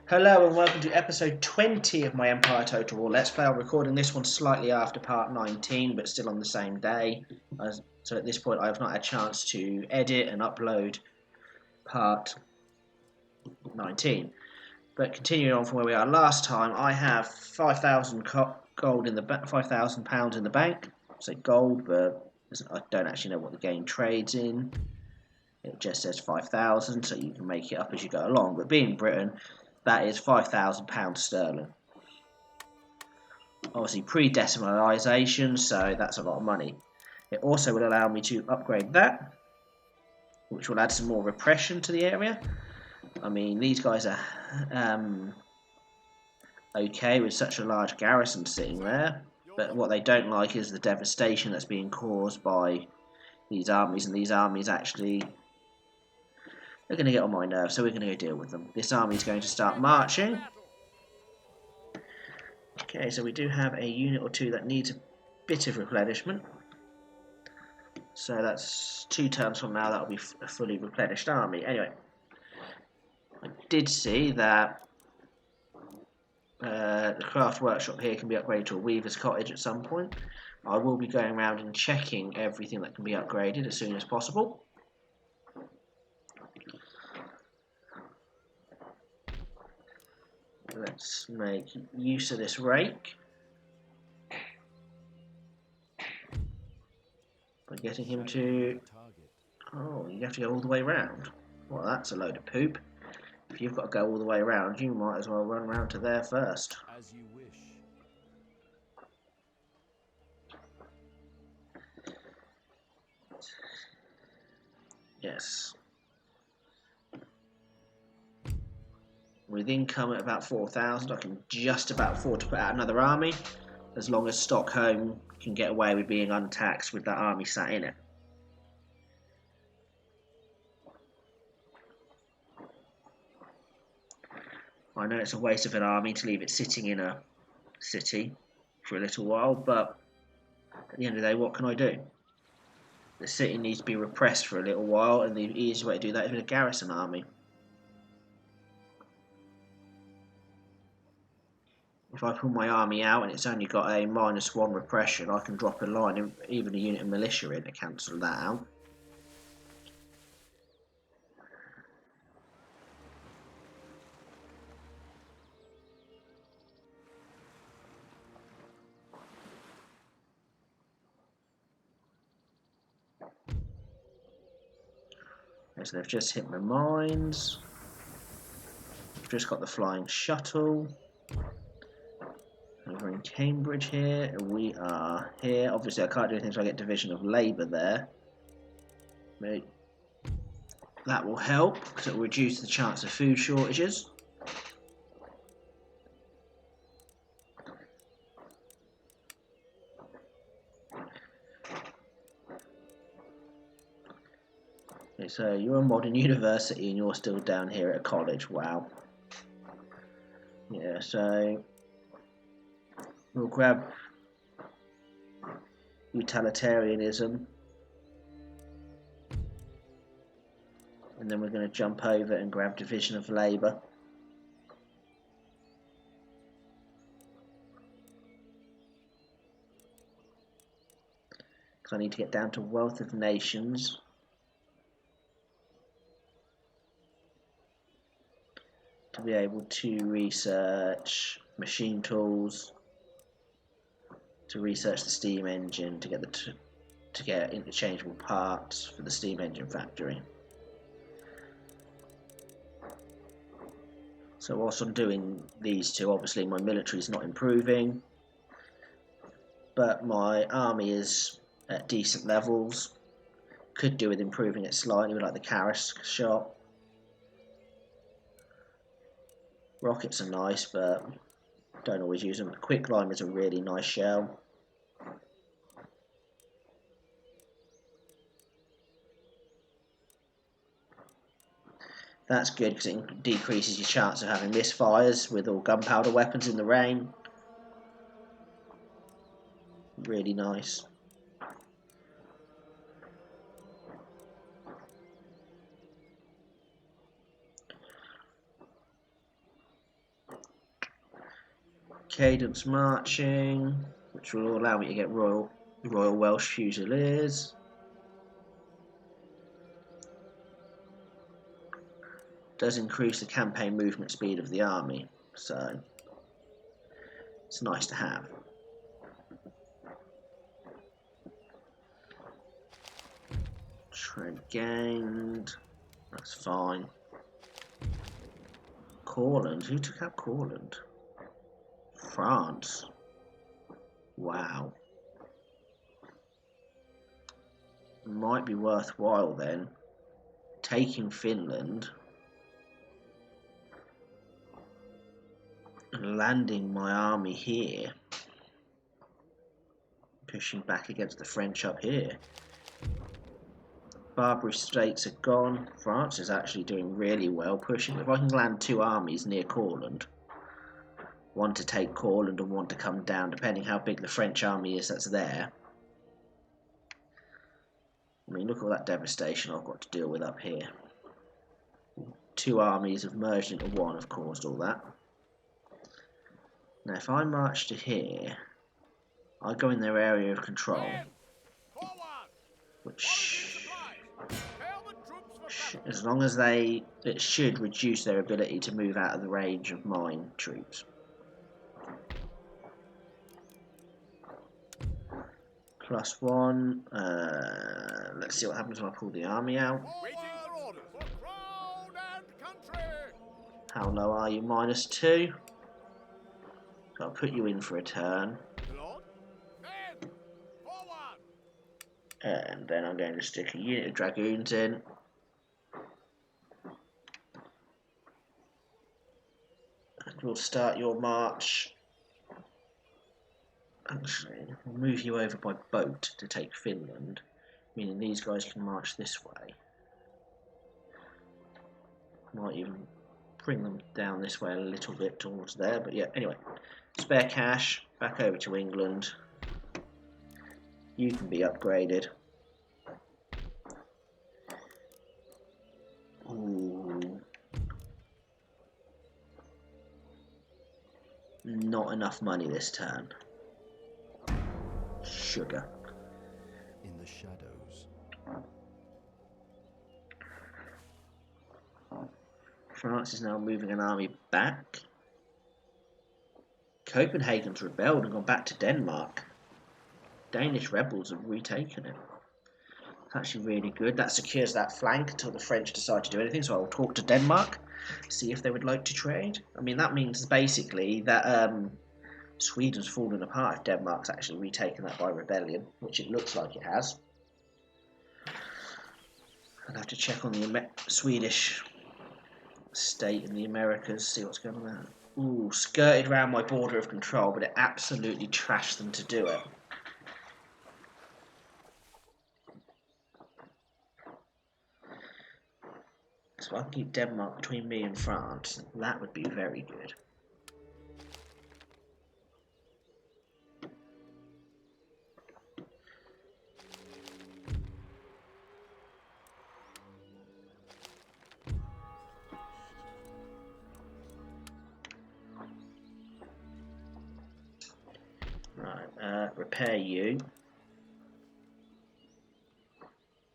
Hello and welcome to episode 20 of my Empire Total War Let's Play. I'm recording this one slightly after part 19, but still on the same day. So at this point I have not had a chance to edit and upload part 19. But continuing on from where we are last time, I have 5,000 gold in the £5,000 in the bank. I say gold, but I don't actually know what the game trades in. It just says 5,000, so you can make it up as you go along. But being Britain, that is £5,000 sterling. Obviously pre-decimalisation, so that's a lot of money. It also will allow me to upgrade that, which will add some more repression to the area. I mean, these guys are okay with such a large garrison sitting there, but what they don't like is the devastation that's being caused by these armies, and these armies actually they're going to get on my nerves, so we're going to go deal with them. This army is going to start marching. Okay, so we do have a unit or two that needs a bit of replenishment. So that's 2 turns from now, that'll be a fully replenished army. Anyway, I did see that the craft workshop here can be upgraded to a weaver's cottage at some point. I will be going around and checking everything that can be upgraded as soon as possible. Let's make use of this rake by getting him to... Oh, you have to go all the way around. Well, that's a load of poop. If you've got to go all the way around, you might as well run around to there first. As you wish. Yes. With income at about 4,000, I can just about afford to put out another army, as long as Stockholm can get away with being untaxed with that army sat in it. I know it's a waste of an army to leave it sitting in a city for a little while, but at the end of the day, what can I do? The city needs to be repressed for a little while, and the easiest way to do that is with a garrison army. If I pull my army out and it's only got a -1 repression, I can drop a line, even a unit of militia in to cancel that out. So they've just hit my mines. I've just got the flying shuttle. Over in Cambridge here, we are here. Obviously I can't do anything until I get division of labour there. But that will help, because it will reduce the chance of food shortages. Okay, so you're a modern university and you're still down here at a college, wow. Yeah, so we'll grab utilitarianism, and then we're going to jump over and grab division of labour. Because I need to get down to wealth of nations. To be able to research machine tools, to research the steam engine, to get interchangeable parts for the steam engine factory. So whilst I'm doing these two, obviously my military is not improving, but my army is at decent levels. Could do with improving it slightly, with like the Karras shot. Rockets are nice, but don't always use them. The quicklime is a really nice shell. That's good because it decreases your chance of having misfires with all gunpowder weapons in the rain. Really nice. Cadence marching, which will allow me to get Royal Welsh Fusiliers. Does increase the campaign movement speed of the army, so it's nice to have. Trade gained, that's fine. Courland, who took out Courland? France. Wow. Might be worthwhile then taking Finland and landing my army here, pushing back against the French up here. Barbary states are gone. France is actually doing really well pushing. If I can land 2 armies near Courland, one to take Courland and one to come down, depending how big the French army is that's there. I mean, look at all that devastation I've got to deal with up here. 2 armies have merged into one, have caused all that. Now, if I march to here, I go in their area of control, which, as long as it should reduce their ability to move out of the range of mine troops. +1. Let's see what happens when I pull the army out. How low are you? -2. So I'll put you in for a turn. And then I'm going to stick a unit of dragoons in. And we'll start your march. Actually, we'll move you over by boat to take Finland, meaning these guys can march this way. Might even bring them down this way a little bit towards there, but yeah, anyway. Spare cash, back over to England. You can be upgraded. Ooh. Not enough money this turn. Sugar. In the shadows. France is now moving an army back. Copenhagen's rebelled and gone back to Denmark. Danish rebels have retaken it. It's actually really good. That secures that flank until the French decide to do anything. So I'll talk to Denmark, see if they would like to trade. I mean, that means basically that Sweden's fallen apart if Denmark's actually retaken that by rebellion, which it looks like it has. I'll have to check on the Swedish state in the Americas, see what's going on there. Ooh, skirted around my border of control, but it absolutely trashed them to do it. So I can keep Denmark between me and France. That would be very good. Right, repair you.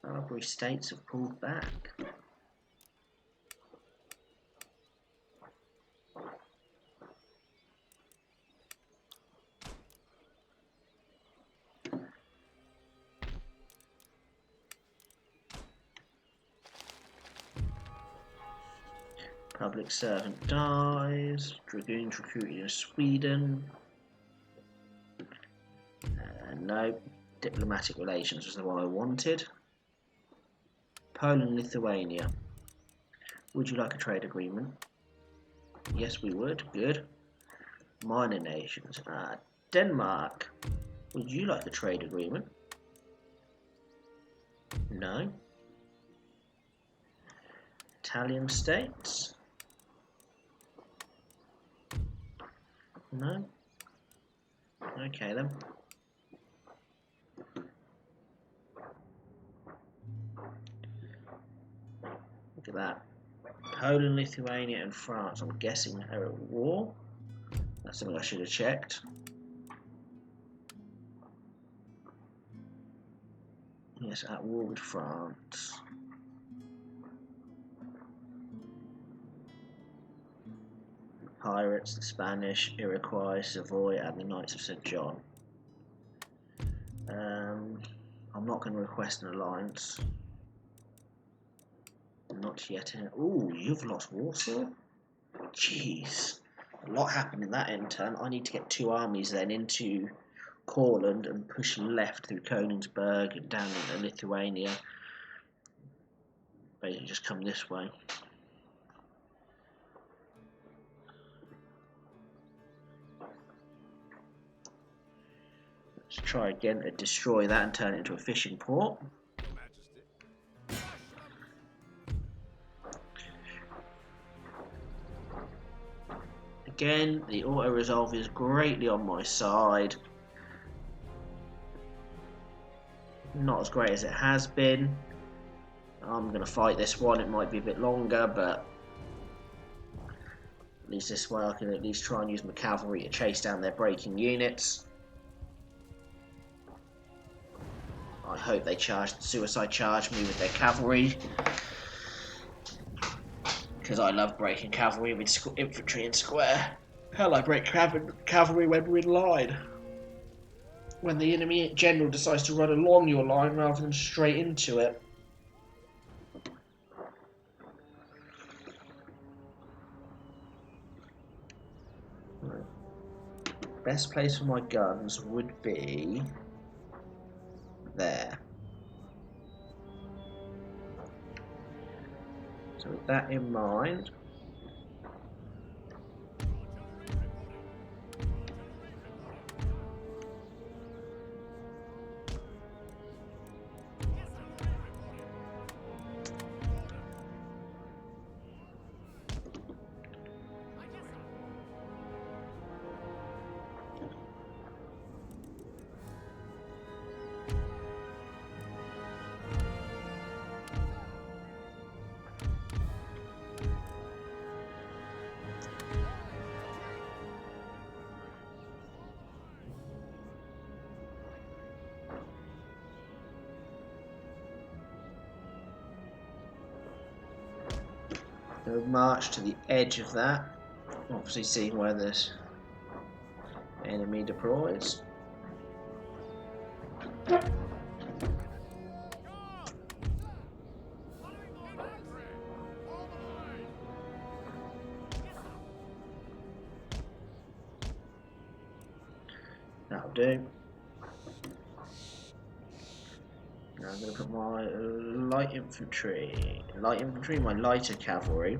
Barbary states have pulled back. Public servant dies. Dragoons recruited in Sweden. No. Diplomatic relations was the one I wanted. Poland, Lithuania. Would you like a trade agreement? Yes, we would. Good. Minor nations. Denmark. Would you like a trade agreement? No. Italian states. No. Okay then. Look at that. Poland, Lithuania and France, I'm guessing, are at war. That's something I should have checked. Yes, at war with France. Pirates, the Spanish, Iroquois, Savoy, and the Knights of St. John. I'm not going to request an alliance. Not yet. Ooh, you've lost Warsaw? Jeez. A lot happened in that end turn. I need to get 2 armies then into Courland and push left through Königsberg and down into Lithuania. Basically just come this way. Let's try again to destroy that and turn it into a fishing port. Again, the auto-resolve is greatly on my side. Not as great as it has been. I'm going to fight this one. It might be a bit longer, but at least this way I can at least try and use my cavalry to chase down their breaking units. I hope they suicide charge me with their cavalry, because I love breaking cavalry with infantry in square. Hell, I break cavalry when we're in line. When the enemy general decides to run along your line rather than straight into it. Best place for my guns would be there. So with that in mind, we'll march to the edge of that, obviously seeing where this enemy deploys. That'll do. Now I'm going to put my light infantry, my lighter cavalry,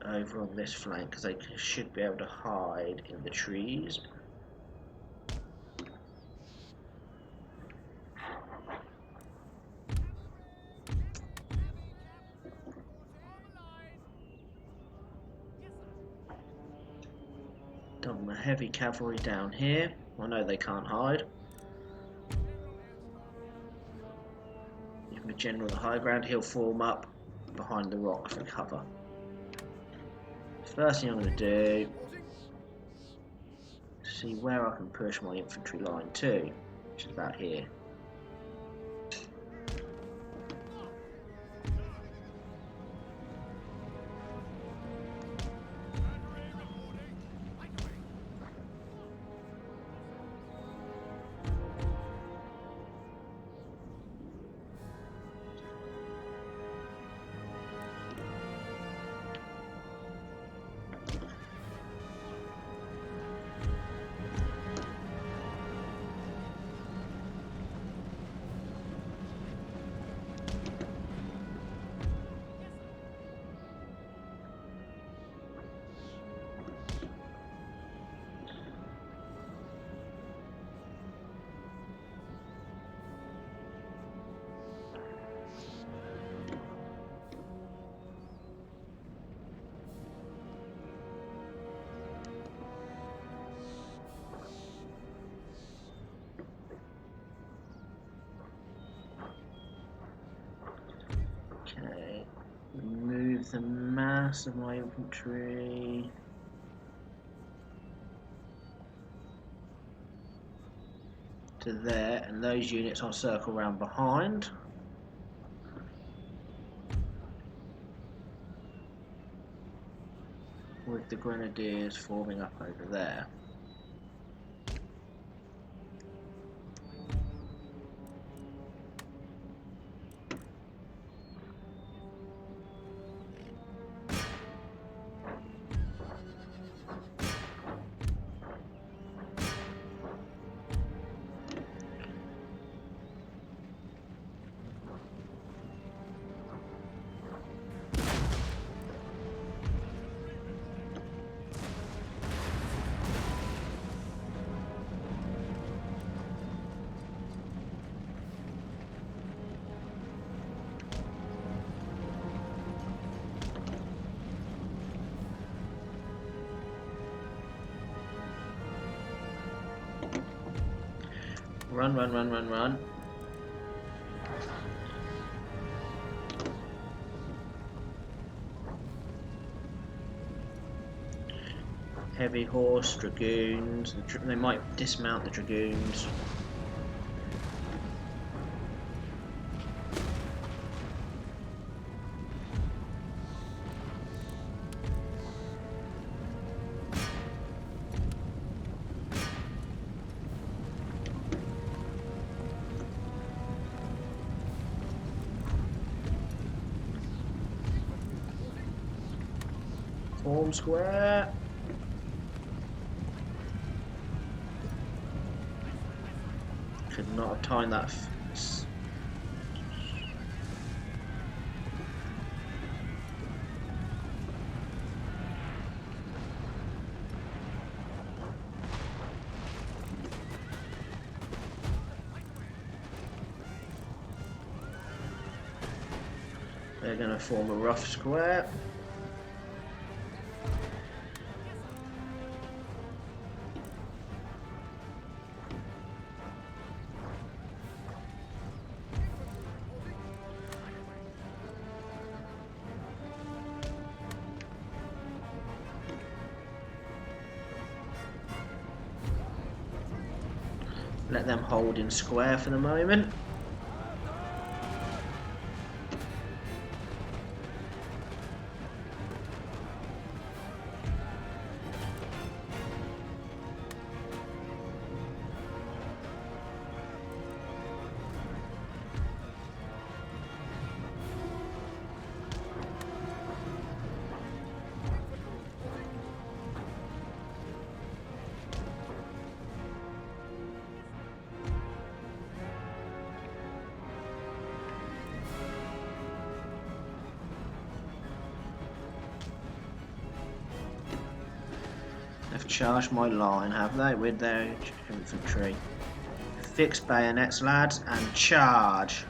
over on this flank, because they should be able to hide in the trees. Done my heavy cavalry down here. I know they can't hide. Give my general the high ground, he'll form up behind the rock for cover. First thing I'm going to do is see where I can push my infantry line to, which is about here. mass of my infantry. To there, and those units I'll circle round behind. With the grenadiers forming up over there. Run, run, run, run, run. Heavy horse, dragoons. They might dismount the dragoons. Form square. Could not have timed that. They're going to form a rough square. Let them hold in square for the moment. They've charged my line, have they, with their infantry? Fix bayonets, lads, and charge!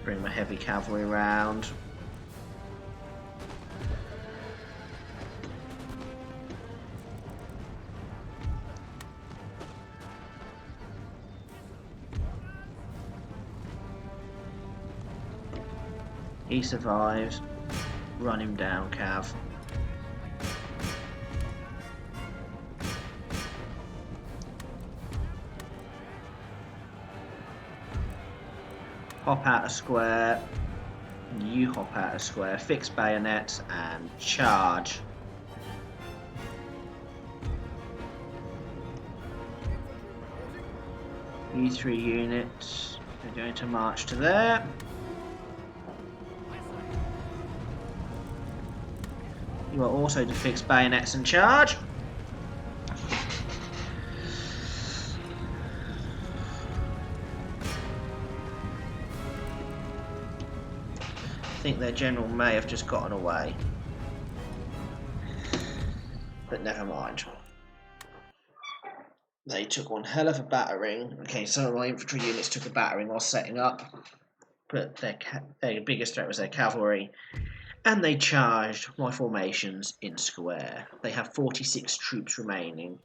Bring my heavy cavalry round. He survives. Run him down, Cav. Hop out a square. You hop out a square. Fix bayonets and charge. You 3 units are going to march to there. You are also to fix bayonets and charge. I think their general may have just gotten away. But never mind. They took one hell of a battering. Okay, some of my infantry units took a battering while setting up. but their biggest threat was their cavalry, and they charged my formations in square. They have 46 troops remaining.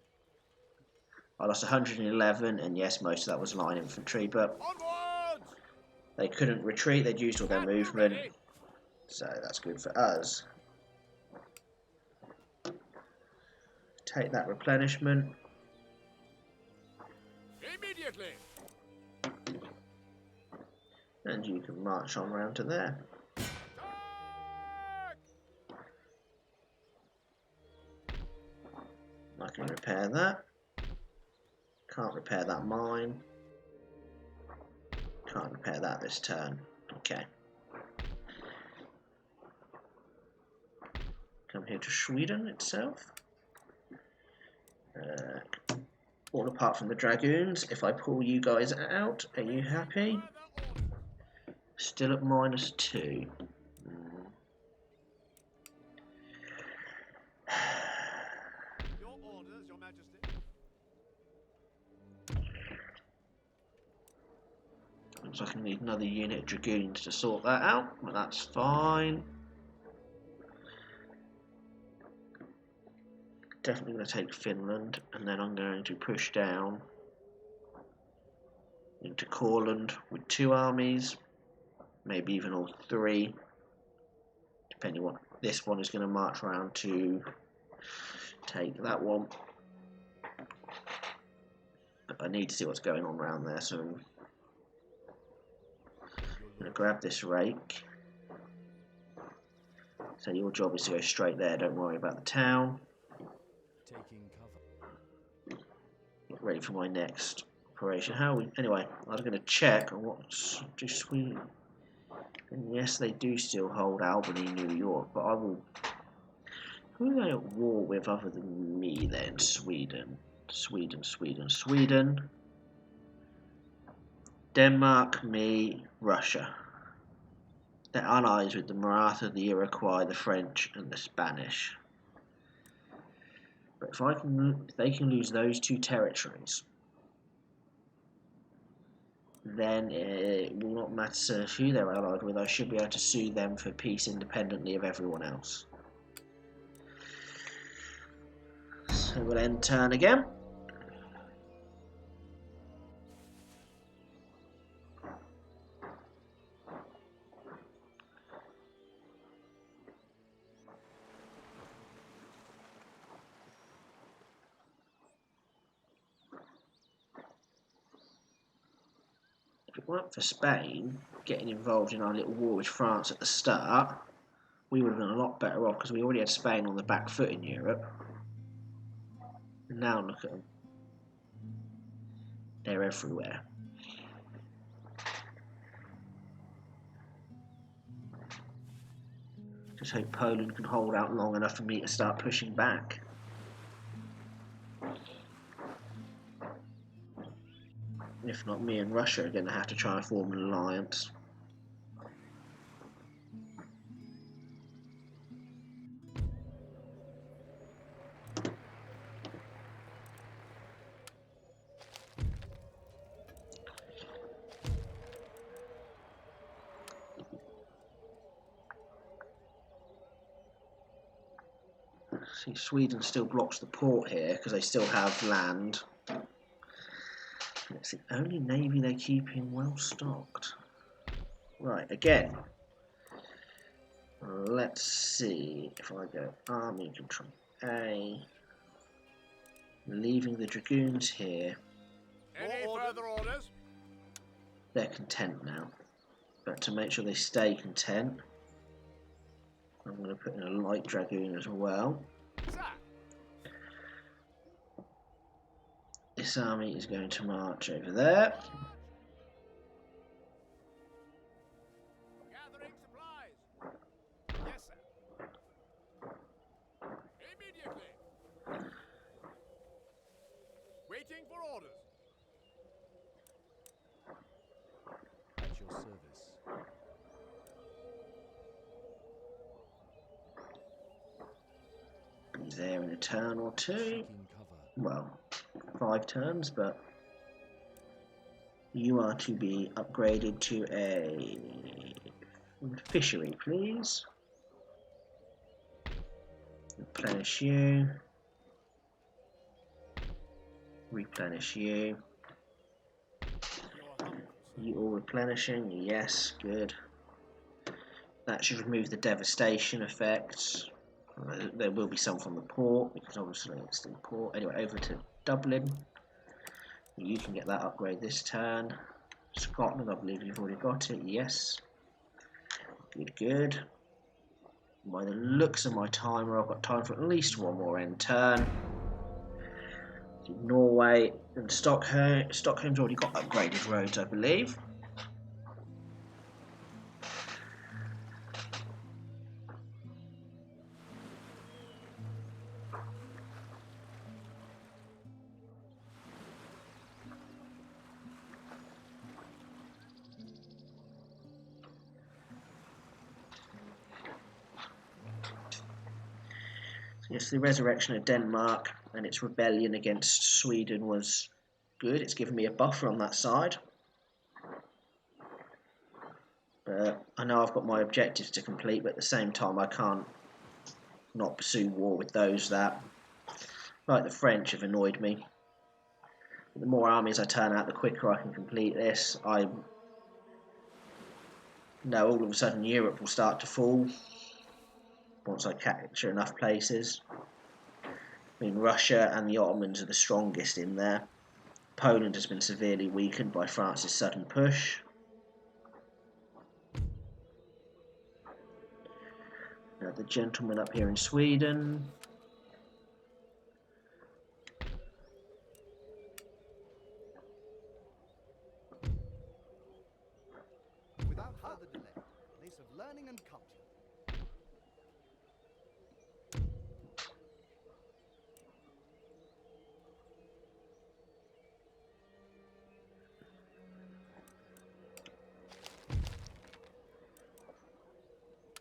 I lost 111, and yes, most of that was line infantry, but Onwards! they couldn't retreat. They'd used all their movement, so that's good for us. Take that replenishment. Immediately! And you can march on round to there. Attack! I can repair that. Can't repair that mine. Can't repair that this turn. Okay. Come here to Sweden itself. All apart from the dragoons. If I pull you guys out, are you happy? Still at -2. Your orders, Your Majesty. Looks like I need another unit of dragoons to sort that out, but that's fine. Definitely going to take Finland, and then I'm going to push down into Courland with 2 armies, maybe even all 3, depending what this one is going to march around to take that one. But I need to see what's going on around there, so I'm going to grab this rake. So your job is to go straight there, don't worry about the town. Taking cover. Get ready for my next operation. How are we? Anyway, I was going to check on what's do Sweden. And yes, they do still hold Albany, New York, but I will. Who are they at war with other than me then? Sweden. Sweden. Denmark, me, Russia. They're allies with the Maratha, the Iroquois, the French, and the Spanish. But if they can lose those 2 territories, then it will not matter who they're allied with. I should be able to sue them for peace independently of everyone else. So we'll end turn again. If it weren't for Spain getting involved in our little war with France at the start, we would have been a lot better off because we already had Spain on the back foot in Europe. And now look at them. They're everywhere. Just hope Poland can hold out long enough for me to start pushing back. If not, me and Russia are going to have to try and form an alliance. See, Sweden still blocks the port here because they still have land. It's the only navy they're keeping well stocked. Right, again. Let's see if I go Army Control A, leaving the dragoons here. Any further orders? They're content now, but to make sure they stay content, I'm going to put in a light dragoon as well. Sir. This army is going to march over there. Gathering supplies. Yes, sir. Immediately. Waiting for orders. At your service. Be there in a turn or 2. Taking cover. Well, 5 turns, but You are to be upgraded to a fishery, please. Replenish you. Replenish you. Your humble You all replenishing? Yes, good. That should remove the devastation effects. There will be some from the port, because obviously it's still port. Anyway, over to Dublin. You can get that upgrade this turn. Scotland, I believe you've already got it. Yes. Good, good. By the looks of my timer, I've got time for at least one more end turn. Norway and Stockholm. Stockholm's already got upgraded roads, I believe. Yes, the resurrection of Denmark and its rebellion against Sweden was good. It's given me a buffer on that side. But I know I've got my objectives to complete, but at the same time I can't not pursue war with those that, like the French, have annoyed me. The more armies I turn out, the quicker I can complete this. I know all of a sudden Europe will start to fall once I capture enough places. I mean, Russia and the Ottomans are the strongest in there. Poland has been severely weakened by France's sudden push. Now the gentleman up here in Sweden. Without further delay, place of learning and culture.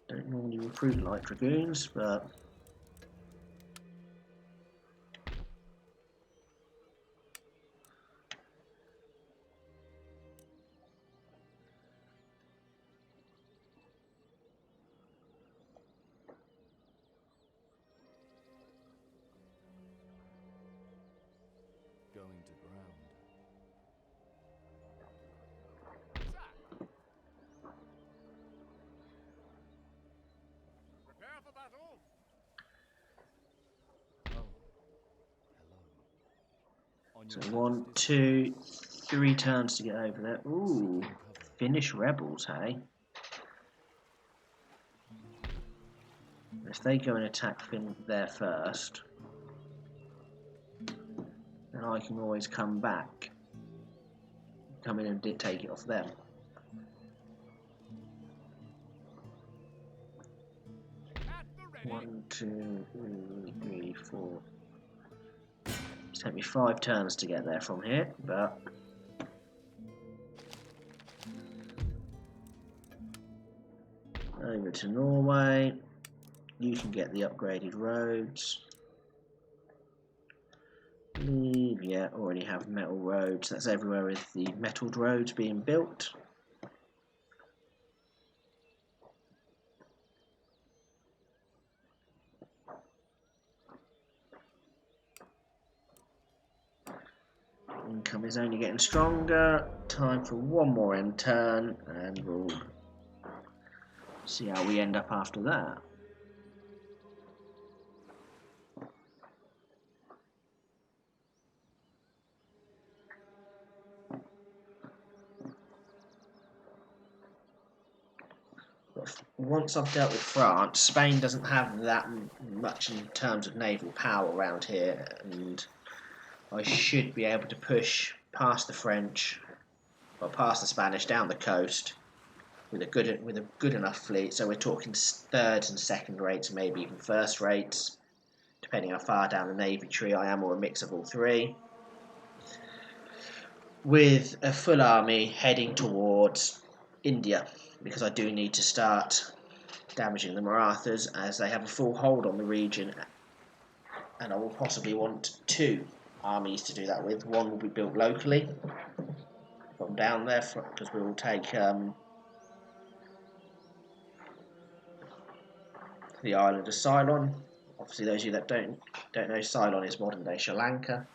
Don't normally recruit light dragoons, but Going to ground. Sir. Prepare for battle. Oh, hello. On so your 1, Majesty's 2, 3 turns to get over there. Ooh, seeking cover. Finnish rebels, hey? If they go and attack Finn there first, then I can always come back, come in and take it off them. At the ready. 1, 2, 3, 4. It's taken me 5 turns to get there from here, but over to Norway. You can get the upgraded roads. Leave, yeah, already have metal roads. That's everywhere with the metalled roads being built. Income is only getting stronger. Time for one more end turn, and we'll see how we end up after that. Once I've dealt with France, Spain doesn't have that much in terms of naval power around here, and I should be able to push past the French, or past the Spanish, down the coast with a good enough fleet. So we're talking thirds and second rates, maybe even first rates, depending how far down the navy tree I am, or a mix of all three. With a full army heading towards India, because I do need to start damaging the Marathas, as they have a full hold on the region, and I will possibly want 2 armies to do that with. One will be built locally, from down there because we will take the island of Ceylon. Obviously, those of you that don't know, Ceylon is modern day Sri Lanka.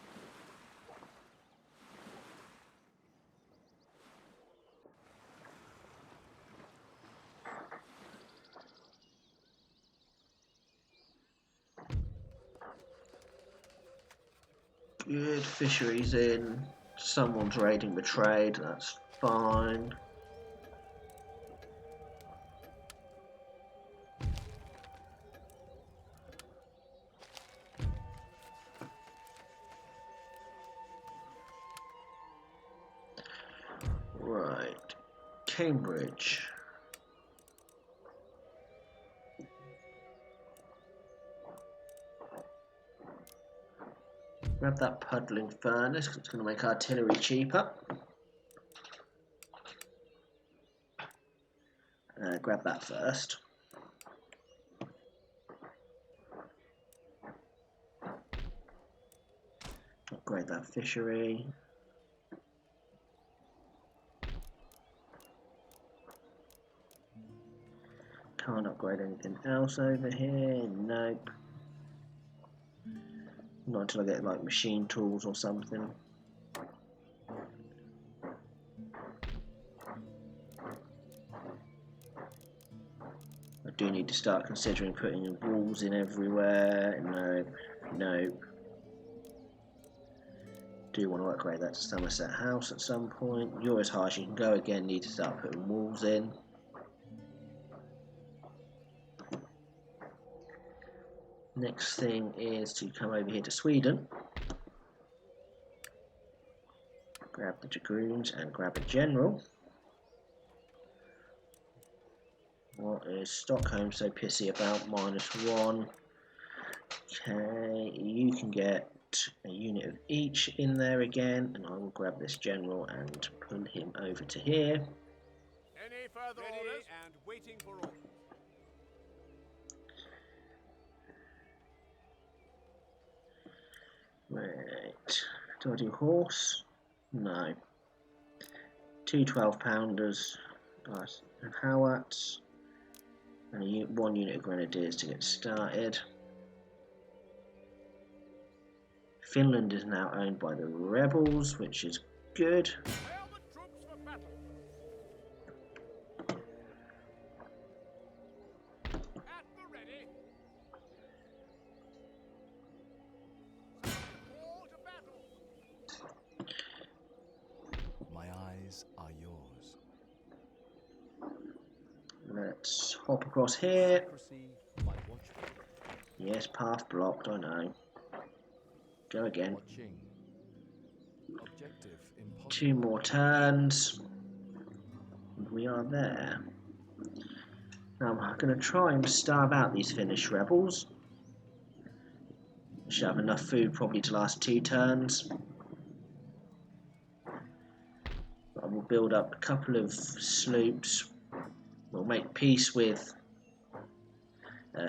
Good, fisheries in. Someone's raiding the trade, that's fine. Right, Cambridge. Grab that puddling furnace, 'cause it's going to make artillery cheaper. Grab that first. Upgrade that fishery. Can't upgrade anything else over here. Nope. Not until I get like machine tools or something. I do need to start considering putting walls in everywhere. Nope. Nope. Do want to upgrade that to Somerset House at some point. You're as high as you can go again. Need to start putting walls in. Next thing is to come over here to Sweden. Grab the dragoons and grab a general. What is Stockholm so pissy about? -1. Okay, you can get a unit of each in there again, and I will grab this general and pull him over to here. Any further orders? And waiting for orders. Right, do I do horse? No. 2 12-pounders, nice, and howards, and one unit of grenadiers to get started. Finland is now owned by the rebels, which is good. Prepare the troops for battle. At the ready. Call to battle. My eyes are yours. Let's hop across here. Secrecy, my watchword. Yes, path blocked, I know. Go again. Watching. Objective impossible. 2 more turns. We are there. Now I'm going to try and starve out these Finnish rebels. Should have enough food probably to last 2 turns. I will build up a couple of sloops. We'll make peace with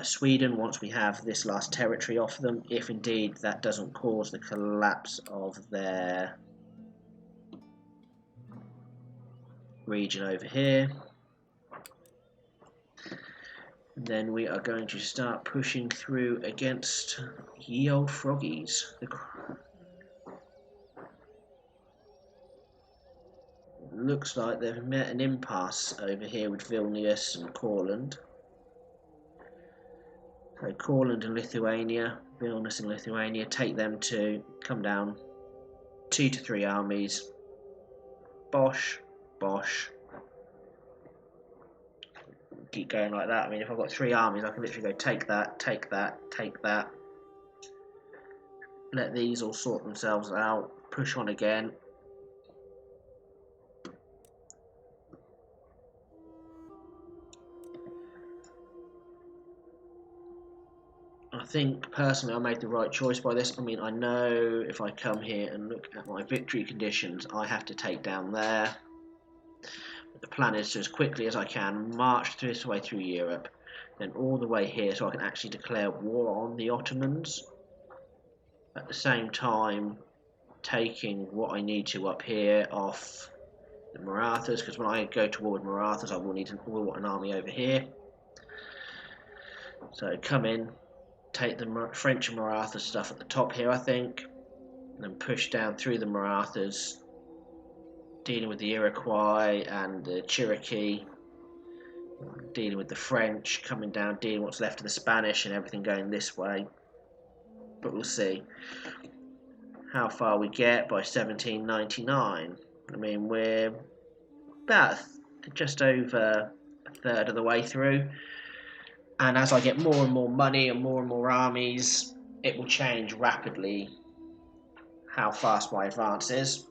Sweden once we have this last territory off them, if indeed that doesn't cause the collapse of their region over here. And then we are going to start pushing through against ye old froggies. Looks like they've met an impasse over here with Vilnius and Courland. So Courland and Lithuania, Vilnius and Lithuania, take them to come down. 2 to 3 armies. Bosh, bosh. Keep going like that. I mean, if I've got 3 armies, I can literally go take that, take that, take that. Let these all sort themselves out. Push on again. I think personally I made the right choice by this. I mean, I know if I come here and look at my victory conditions, I have to take down there. But the plan is to, as quickly as I can, march this way through Europe, then all the way here so I can actually declare war on the Ottomans. At the same time, taking what I need to up here off the Marathas, because when I go toward Marathas, I will want an army over here. So come in, take the French and Maratha stuff at the top here, I think, and then push down through the Marathas, dealing with the Iroquois and the Cherokee, dealing with the French, coming down, dealing with what's left of the Spanish, and everything going this way. But we'll see how far we get by 1799. I mean, we're about just over a third of the way through, and as I get more and more money and more armies, it will change rapidly how fast my advance is.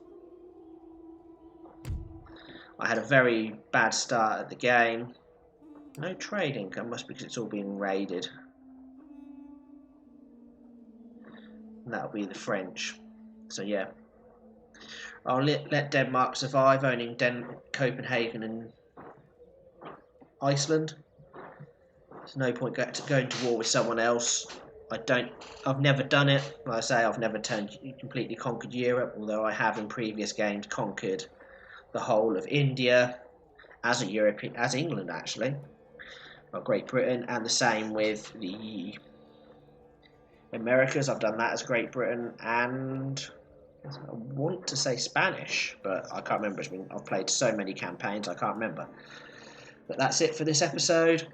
I had a very bad start at the game. No trade income, must be because it's all being raided. And that'll be the French. So yeah, I'll let Denmark survive, owning Copenhagen and Iceland. There's no point going to war with someone else. I've never done it. Like I say, I've never completely conquered Europe, although I have in previous games conquered the whole of India as England actually, or Great Britain, and the same with the Americas. I've done that as Great Britain, and I want to say Spanish, but I can't remember. I've played so many campaigns, I can't remember. But that's it for this episode,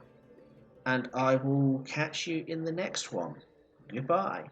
and I will catch you in the next one. Goodbye.